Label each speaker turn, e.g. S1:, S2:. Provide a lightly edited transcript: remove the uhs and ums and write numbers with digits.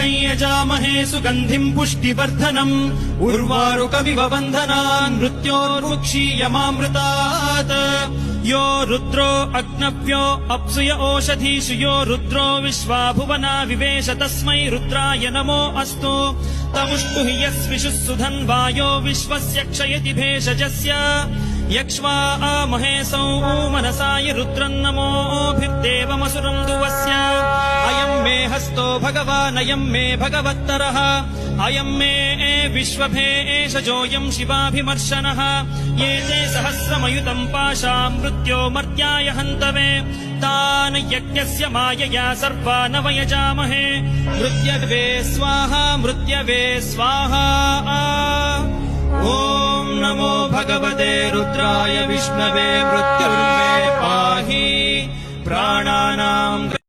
S1: त्र्यम्बकम् यजामहे सुगन्धिम् पुष्टिवर्धनम् उर्वारुकमिव बन्धनान् मृत्योर्मुक्षीयमामृतात् यो रुद्रो अग्नव्यो अप्सुय ओषधीषु यो रुद्रो विश्वा भुवना विवेश तस्मै रुद्राय नमो अस्तु तमुष्टुः यस्विषुः सुधन्वायो विश्वस्य क्षयति भेषजस्य यक्ष्वा महेशौ मनसाय रुद्रन्नमोभिर्देवमसुरम् दुवस्य अयम् मे हस्तो भगवान् अयम् मे भगवत्तरः अयम् मे विश्वभेषजोऽयम् शिवाभिमर्शनः ये ते सहस्रमयुतम् पाशाम् मृत्यो मर्त्याय हन्तवे तान् यज्ञस्य मायया सर्वान् वयजामहे मृत्यवे स्वाहा मृत्यवे स्वाहा ॐ नमो भगवते रुद्राय विष्णवे मृत्युर्मे पाहि प्राणानाम्